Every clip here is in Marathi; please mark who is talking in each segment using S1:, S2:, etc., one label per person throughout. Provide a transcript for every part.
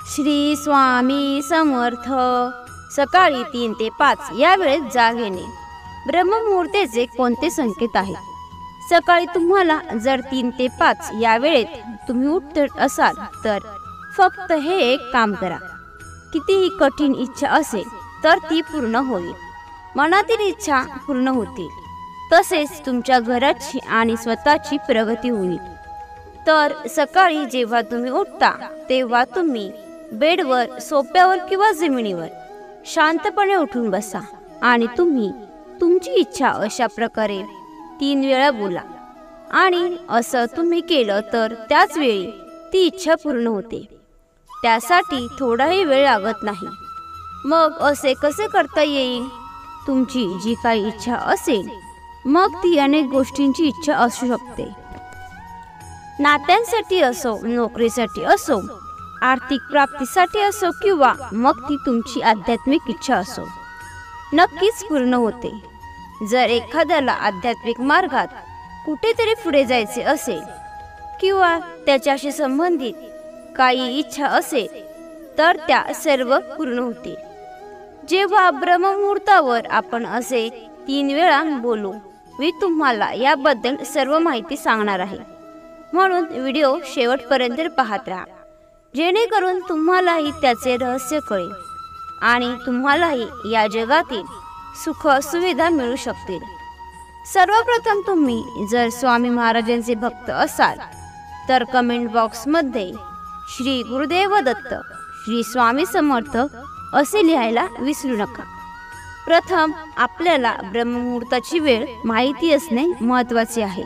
S1: श्री स्वामी समर्थ. सकाळी 3 ते 5 या वेळेत जाग येणे. ब्रह्ममुहूर्ताचे कोणते संकेत आहेत? सकाळी तुम्हाला जर 3 ते 5 या वेळेत तुम्ही उठत असाल तर फक्त हे एक काम करा. कितीही कठीण इच्छा असेल तर ती पूर्ण होईल. मनातील इच्छा पूर्ण होतील. तसेच तुमच्या घराची आणि स्वतःची प्रगती होईल. तर सकाळी जेव्हा तुम्ही उठता तेव्हा तुम्ही बेडवर, सोफ्यावर किंवा जमिनीवर शांतपणे उठून बसा आणि तुम्ही तुमची इच्छा अशा प्रकारे 3 वेळा बोला. आणि असं तुम्ही केलं तर त्याच वेळी ती इच्छा पूर्ण होते. त्यासाठी थोडाही वेळ लागत नाही. मग असे कसे करता येईल? तुमची जी काही इच्छा असेल, मग ती अनेक गोष्टींची इच्छा असू शकते. नात्यांसाठी असो, नोकरीसाठी असो, आर्थिक प्राप्तीसाठी असो किंवा मग ती तुमची आध्यात्मिक इच्छा असो, नक्कीच पूर्ण होते. जर एखाद्याला आध्यात्मिक मार्गात कुठेतरी पुढे जायचे असेल किंवा त्याच्याशी संबंधित काही इच्छा असेल तर त्या सर्व पूर्ण होतील. जेव्हा ब्रह्ममुहूर्तावर आपण असे 3 वेळा बोलू, मी तुम्हाला याबद्दल सर्व माहिती सांगणार आहे. म्हणून व्हिडिओ शेवटपर्यंत पाहत राहा, जेणेकरून तुम्हालाही त्याचे रहस्य कळेल आणि तुम्हालाही या जगातील सुख सुविधा मिळू शकतील. सर्वप्रथम तुम्ही जर स्वामी महाराजांचे भक्त असाल तर कमेंट बॉक्समध्ये श्री गुरुदेव दत्त, श्री स्वामी समर्थ असे लिहायला विसरू नका. प्रथम आपल्याला ब्रह्ममुहूर्ताची वेळ माहिती असणे महत्त्वाचे आहे.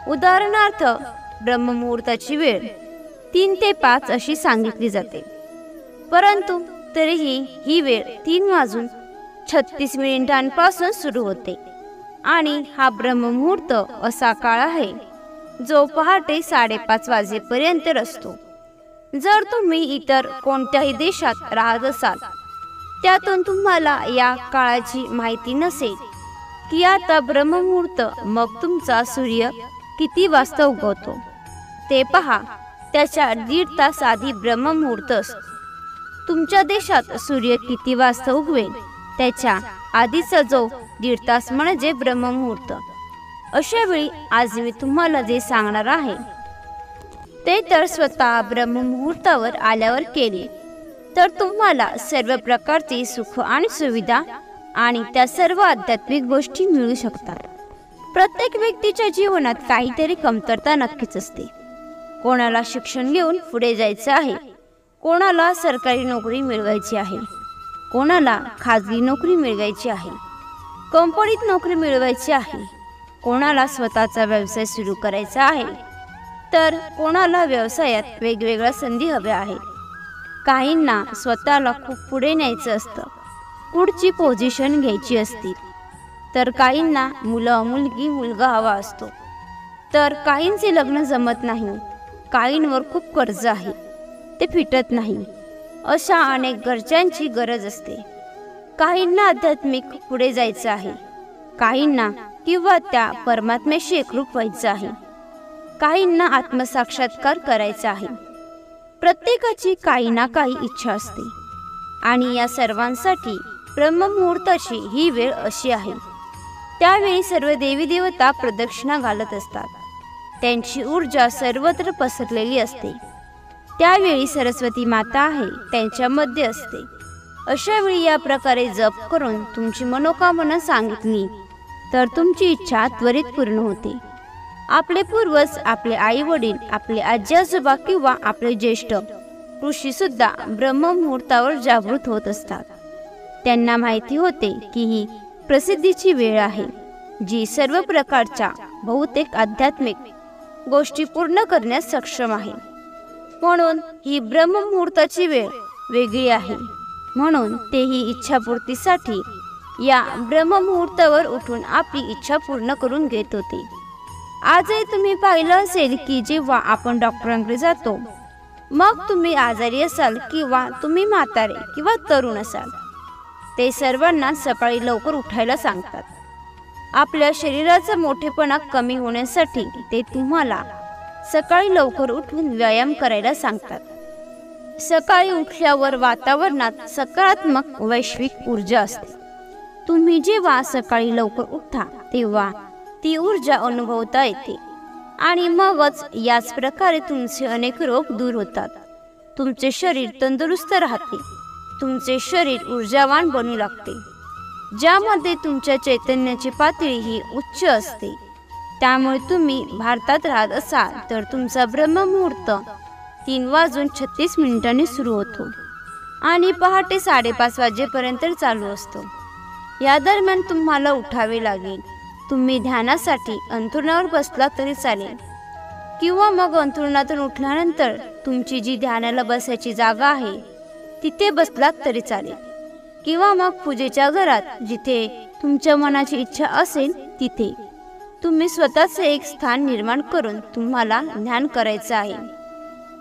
S1: उदाहरणार्थ ब्रह्ममुहूर्ताची वेळ 3 ते 5 अशी सांगितली जाते. परंतु तरीही ही वेळ 3:36 सुरू होते आणि हा ब्रह्ममुहूर्त असा काळ आहे जो पहाटे 5:30 वाजेपर्यंत असतो. जर तुम्ही इतर कोणत्याही देशात राहत असाल त्यातून तुम्हाला या काळाची माहिती नसेल की आता ब्रह्ममुहूर्त, मग तुमचा सूर्य किती वाजता उगवतो ते पहा. त्याच्या 1.5 तास आधी ब्रह्ममुहूर्त असतो. तुमच्या देशात सूर्य किती वाजता उगवेल त्याच्या आधीचा जो 1.5 तास म्हणजे ब्रह्ममुहूर्त. अशा वेळी आज मी तुम्हाला जे सांगणार आहे ते तर स्वतः ब्रह्ममुहूर्तावर आल्यावर केले तर तुम्हाला सर्व प्रकारची सुख आणि सुविधा आणि त्या सर्व आध्यात्मिक गोष्टी मिळू शकतात. प्रत्येक व्यक्तीच्या जीवनात काहीतरी कमतरता नक्कीच असते. कोणाला शिक्षण घेऊन पुढे जायचं आहे, कोणाला सरकारी नोकरी मिळवायची आहे, कोणाला खाजगी नोकरी मिळवायची आहे, कंपनीत नोकरी मिळवायची आहे, कोणाला स्वतःचा व्यवसाय सुरू करायचा आहे, तर कोणाला व्यवसायात वेगवेगळ्या संधी हव्या आहेत. काहींना स्वतःला खूप पुढे न्यायचं असतं, पुढची पोझिशन घ्यायची असते, तर काहींना मुलगा हवा असतो, तर काहींचे लग्न जमत नाही, काहींवर खूप कर्ज आहे, ते फिटत नाही. अशा अनेक गरजांची गरज असते. काहींना आध्यात्मिक पुढे जायचं आहे, काहींना किंवा त्या परमात्म्याशी एकरूप व्हायचं आहे, काहींना आत्मसाक्षात्कार करायचा आहे. प्रत्येकाची काही ना काही इच्छा असते आणि या सर्वांसाठी ब्रह्ममुहूर्ताची ही वेळ अशी आहे. त्यावेळी सर्व देवी देवता प्रदक्षिणा घालत असतात. त्यांची ऊर्जा सर्वत्र पसरलेली असते. त्यावेळी सरस्वती माता आहे त्यांच्यामध्ये असते. अशा वेळी या प्रकारे जप करून तुमची मनोकामना सांगितली तर तुमची इच्छा त्वरित पूर्ण होते. आपले पूर्वज, आपले आई वडील, आपले आजी आजोबा किंवा आपले ज्येष्ठ ऋषी सुद्धा ब्रह्ममुहूर्तावर जागृत होत असतात. त्यांना माहिती होते की ही प्रसिद्धीची वेळ आहे जी सर्व प्रकारच्या बहुतेक आध्यात्मिक गोष्टी पूर्ण करण्यास सक्षम आहे. म्हणून ही ब्रह्ममुहूर्ताची वेळ वेगळी आहे. म्हणून तेही इच्छापूर्तीसाठी या ब्रह्ममुहूर्तावर उठून आपली इच्छा पूर्ण करून घेत होते. आजही तुम्ही पाहिलं असेल की जेव्हा आपण डॉक्टरांकडे जातो, मग तुम्ही आजारी असाल किंवा तुम्ही म्हातारे किंवा तरुण असाल, ते सर्वांना सकाळी लवकर उठायला सांगतात. आपल्या शरीराचा मोठेपणा कमी होण्यासाठी ते तुम्हाला सकाळी लवकर उठून व्यायाम करायला सांगतात. सकाळी उठल्यावर वातावरणात सकारात्मक वैश्विक ऊर्जा असते. तुम्ही जेव्हा सकाळी लवकर उठता तेव्हा ती ऊर्जा अनुभवता येते आणि मगच याच प्रकारे तुमचे अनेक रोग दूर होतात. तुमचे शरीर तंदुरुस्त राहते, तुमचे शरीर ऊर्जावान बनू लागते, ज्यामध्ये तुमच्या चैतन्याची पातळी ही उच्च असते. त्यामुळे तुम्ही भारतात राहत असाल तर तुमचा ब्रह्ममुहूर्त 3:36 सुरू होतो आणि पहाटे 5:30 वाजेपर्यंत चालू असतो. या दरम्यान तुम्हाला उठावे लागेल. तुम्ही ध्यानासाठी अंथरुणावर बसला तरी चालेल किंवा मग अंथरुणातून उठल्यानंतर तुमची जी ध्यानाला बसायची जागा आहे तिथे बसलात तरी चालेल किंवा मग पूजेच्या घरात जिथे तुमच्या मनाची इच्छा असेल तिथे तुम्ही स्वतःचे एक स्थान निर्माण करून तुम्हाला ध्यान करायचं आहे.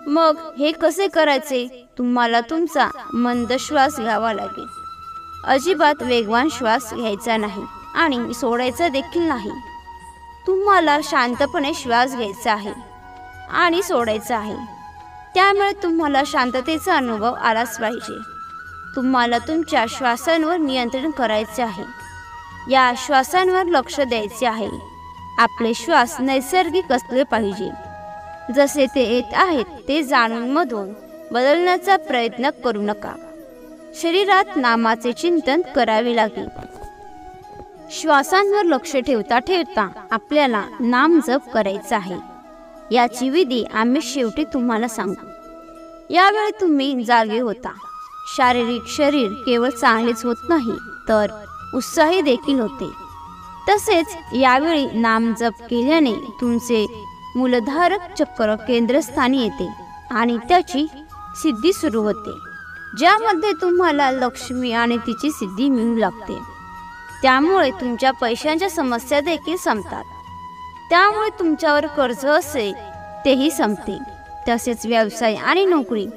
S1: मग हे कसे करायचे? तुम्हाला तुमचा मंद श्वास घ्यावा लागेल. अजिबात वेगवान श्वास घ्यायचा नाही आणि सोडायचा देखील नाही. तुम्हाला शांतपणे श्वास घ्यायचा आहे आणि सोडायचा आहे. त्यामुळे तुम्हाला शांततेचा अनुभव आलाच पाहिजे. तुम्हाला तुमच्या श्वासांवर नियंत्रण करायचे आहे. या श्वासांवर लक्ष द्यायचे आहे. आपले श्वास नैसर्गिक असले पाहिजे. जसे ते येत आहेत ते जाणून मधून बदलण्याचा प्रयत्न करू नका. शरीरात नामाचे चिंतन करावे लागेल. श्वासांवर लक्ष ठेवता ठेवता आपल्याला नाम जप करायचा आहे. याची विधी आम्ही शेवटी तुम्हाला सांगू. यावेळी तुम्ही जागे होता. शारीरिक शरीर केवळ चांगलेच होत नाही तर उत्साही देखील होते. तसेच यावेळी नाम जप केल्याने तुमचे मूलधारक चक्र केंद्रस्थानी येते आणि त्याची सिद्धी सुरू होते, ज्यामध्ये तुम्हाला लक्ष्मी आणि तिची सिद्धी मिळू लागते. त्यामुळे तुमच्या पैशांच्या समस्या देखील संपतात. त्यामुळे तुमच्यावर कर्ज असेल तेही संपते. तसेच व्यवसाय आणि नोकरी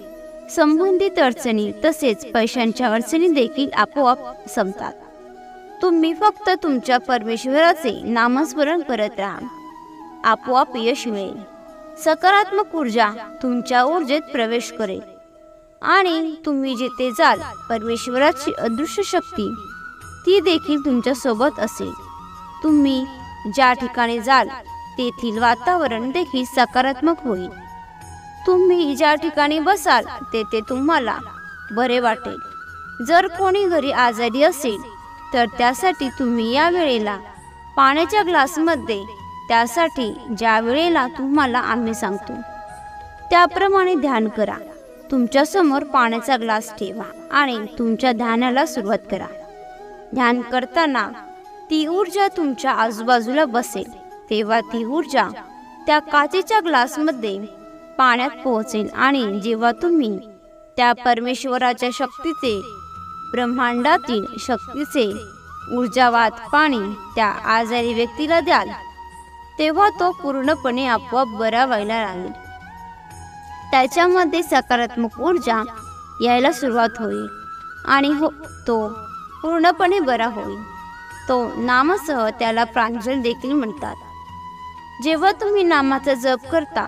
S1: संबंधित अडचणी तसेच पैशांच्या अडचणी देखील आपोआप संपतात. तुम्ही फक्त तुमच्या परमेश्वराचे नामस्मरण करत राहा. आपोआप यश मिळेल. सकारात्मक ऊर्जा तुमच्या ऊर्जेत प्रवेश करेल आणि तुम्ही जिथे जाल परमेश्वराची अदृश्य शक्ती ती देखील तुमच्या सोबत असेल. तुम्ही ज्या ठिकाणी जाल तेथील वातावरण देखील सकारात्मक होईल. तुम्ही ज्या ठिकाणी बसाल तेथे तुम्हाला बरे वाटेल. जर कोणी घरी आजारी असेल तर त्यासाठी तुम्ही या वेळेला पाण्याच्या ग्लासमध्ये त्यासाठी ज्या वेळेला तुम्हाला आम्ही सांगतो त्याप्रमाणे ध्यान करा. तुमच्या समोर पाण्याचा ग्लास ठेवा आणि तुमच्या ध्यानाला सुरुवात करा. ध्यान करताना ती ऊर्जा तुमच्या आजूबाजूला बसेल तेव्हा ती ऊर्जा त्या काचेच्या ग्लासमध्ये पाण्यात पोहोचेल आणि जेव्हा तुम्ही त्या परमेश्वराच्या शक्तीचे ब्रह्मांडातील शक्तीचे ऊर्जावात पाणी त्या आजारी व्यक्तीला द्याल तेव्हा तो पूर्णपणे आपोआप बरा व्हायला लागेल. त्याच्यामध्ये सकारात्मक ऊर्जा यायला सुरुवात होईल आणि तो पूर्णपणे बरा होईल. तो नामासह त्याला प्रांजल देखील म्हणतात. जेव्हा तुम्ही नामाचा जप करता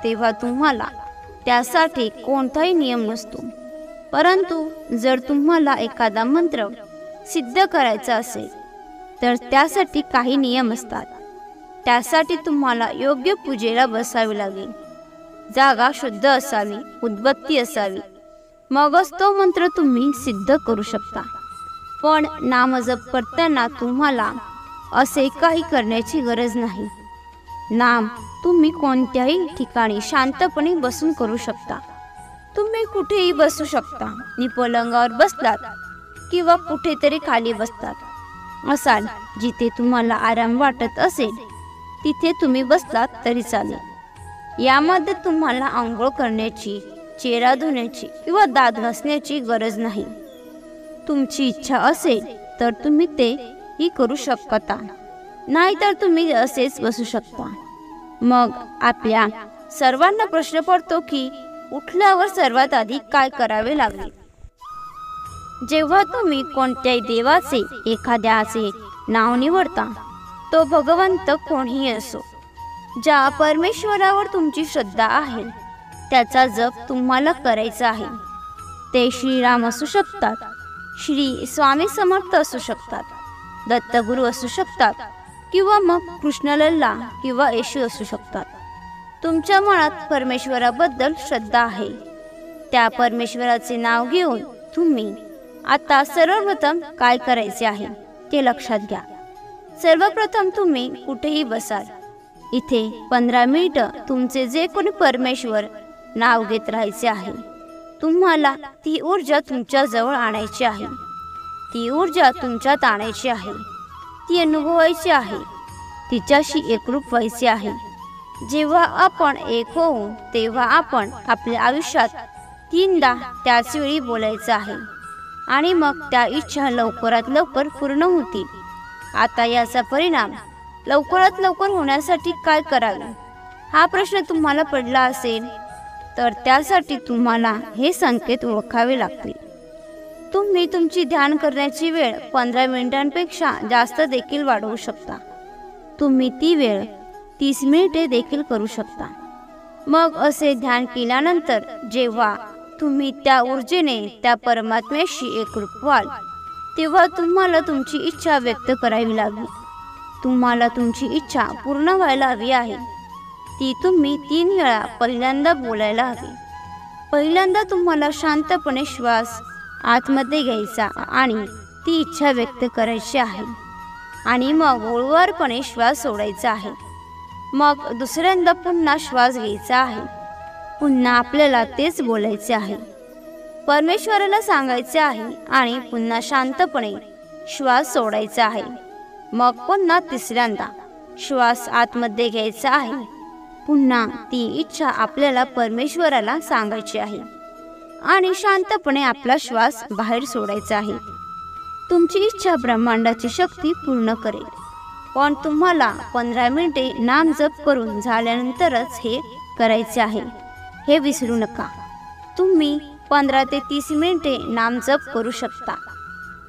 S1: तेव्हा तुम्हाला त्यासाठी कोणताही नियम नसतो. परंतु जर तुम्हाला एखादा मंत्र सिद्ध करायचा असेल तर त्यासाठी काही नियम असतात. त्यासाठी तुम्हाला योग्य पूजेला बसावे लागेल. जागा शुद्ध असावी, उदबत्ती असावी, मगच तो मंत्र तुम्ही सिद्ध करू शकता. पण नामजप करताना तुम्हाला असे काही करण्याची गरज नाही. नाम तुम्ही कोणत्याही ठिकाणी शांतपणे बसून करू शकता. तुम्ही कुठेही बसू शकता. पलंगावर बसलात किंवा कुठेतरी खाली बसतात असाल जिथे तुम्हाला आराम वाटत असेल तिथे तुम्ही बसलात तरी चालेल. यामध्ये तुम्हाला आंघोळ करण्याची, चेहरा धुण्याची किंवा दात घासण्याची गरज नाही. तुमची इच्छा असेल तर तुम्ही तेही करू शकता, नाहीतर तुम्ही असेच बसू शकता. मग आपल्या सर्वांना प्रश्न पडतो की उठल्यावर सर्वात आधी काय करावे लागेल. जेव्हा तुम्ही कोणत्याही देवाचे एखाद्याचे नाव निवडता, तो भगवंत कोणीही असो, ज्या परमेश्वरावर तुमची श्रद्धा आहे त्याचा जप तुम्हाला करायचा आहे. ते श्रीराम असू शकतात, श्री स्वामी समर्थ असू शकतात, दत्तगुरू असू शकतात, किंवा मग कृष्णलल्ला किंवा येशू असू शकतात. तुमच्या मनात परमेश्वराबद्दल श्रद्धा आहे. त्या परमेश्वराचे नाव घेऊन तुम्ही आता सर्वप्रथम काय करायचे आहे ते लक्षात घ्या. सर्वप्रथम तुम्ही कुठेही बसाल. इथे 15 मिनिटं तुमचे जे कोणी परमेश्वर नाव घेत राहायचे आहे. तुम्हाला ती ऊर्जा तुमच्या जवळ आणायची आहे. ती ऊर्जा तुमच्यात आणायची आहे. ती अनुभवायची आहे. तिच्याशी एकरूप व्हायचे आहे. जेव्हा आपण एक होऊ तेव्हा आपण आपल्या आयुष्यात 3दा त्याच वेळी बोलायचं आहे आणि मग त्या इच्छा लवकरात लवकर पूर्ण होतील. आता याचा परिणाम लवकरात लवकर होण्यासाठी काय करावे हा प्रश्न तुम्हाला पडला असेल तर त्यासाठी तुम्हाला हे संकेत ओळखावे लागतील. तुम्ही तुमची ध्यान करण्याची वेळ 15 मिनिटांपेक्षा जास्त देखील वाढवू शकता. तुम्ही ती वेळ 30 मिनिटे देखील करू शकता. मग असे ध्यान केल्यानंतर जेव्हा तुम्ही त्या ऊर्जेने त्या परमात्म्याशी एकरूप व्हाल तेव्हा तुम्हाला तुमची इच्छा व्यक्त करावी लागेल. तुम्हाला तुमची इच्छा पूर्ण व्हायला हवी आहे. ती तुम्ही 3 वेळा पहिल्यांदा बोलायला हवी. पहिल्यांदा तुम्हाला शांतपणे श्वास आतमध्ये घ्यायचा आणि ती इच्छा व्यक्त करायची आहे आणि मग हळूवारपणे श्वास सोडायचा आहे. मग दुसऱ्यांदा पुन्हा श्वास घ्यायचा आहे. पुन्हा आपल्याला तेच बोलायचे आहे, परमेश्वराला सांगायचे आहे आणि पुन्हा शांतपणे श्वास सोडायचा आहे. मग पुन्हा तिसऱ्यांदा श्वास आतमध्ये घ्यायचा आहे. पुन्हा ती इच्छा आपल्याला परमेश्वराला सांगायची आहे आणि शांतपणे आपला श्वास बाहेर सोडायचा आहे. तुमची इच्छा ब्रह्मांडाची शक्ती पूर्ण करेल. पण तुम्हाला 15 मिनिटे नामजप करून झाल्यानंतरच हे करायचे आहे, हे विसरू नका. तुम्ही 15 ते 30 मिनिटे नामजप करू शकता.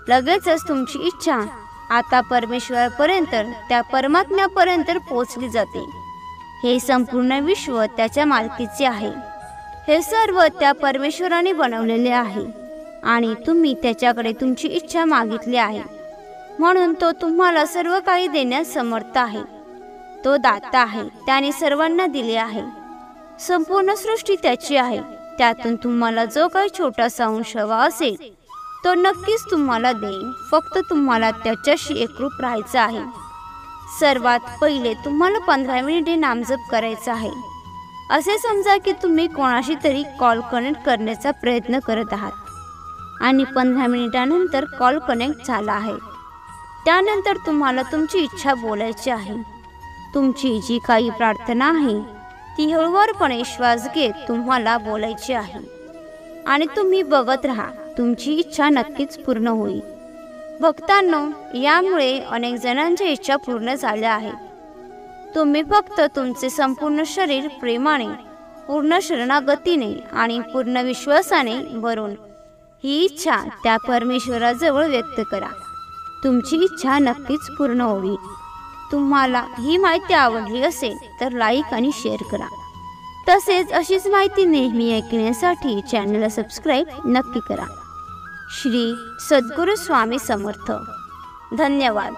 S1: लगेचच तुमची इच्छा आता परमेश्वरापर्यंत, त्या परमात्म्यापर्यंत पोहोचली जाते. हे संपूर्ण विश्व त्याच्या मालकीचे आहे. हे सर्व त्या परमेश्वराने बनवलेले आहे आणि तुम्ही त्याच्याकडे तुमची इच्छा मागितली आहे म्हणून तो तुम्हाला सर्व काही देण्यास समर्थ आहे. तो दाता आहे. त्याने सर्वांना दिले आहे. संपूर्ण सृष्टी त्याची आहे. त्यातून तुम्हाला जो काही छोटासा अंश हवा असेल तो नक्कीच तुम्हाला देईल. फक्त तुम्हाला त्याच्याशी एकरूप राहायचं आहे. सर्वात पहिले तुम्हाला 15 मिनिटे नामजप करायचा आहे. असे समजा की तुम्ही कोणाशी तरी कॉल कनेक्ट करण्याचा प्रयत्न करत आहात आणि 15 मिनिटांनंतर कॉल कनेक्ट झाला आहे. त्यानंतर तुम्हाला तुमची इच्छा बोलायची आहे. तुमची जी काही प्रार्थना आहे ती हळूवारपणे श्वास घेत तुम्हाला बोलायची आहे आणि तुम्ही बघत राहा. तुमची इच्छा नक्कीच पूर्ण होईल. भक्तांनो, यामुळे अनेक जणांच्या इच्छा पूर्ण झाल्या आहेत. तुम्ही फक्त तुमचे संपूर्ण शरीर प्रेमाने, पूर्ण शरणागतीने आणि पूर्ण विश्वासाने भरून ही इच्छा त्या परमेश्वराजवळ व्यक्त करा. तुमची इच्छा नक्कीच पूर्ण होईल. तुम्हाला ही माहिती आवडली असेल तर लाईक आणि शेअर करा. तसेच अशीच माहिती नेहमी ऐकण्यासाठी चॅनलला सबस्क्राईब नक्की करा. श्री सद्गुरू स्वामी समर्थ. धन्यवाद.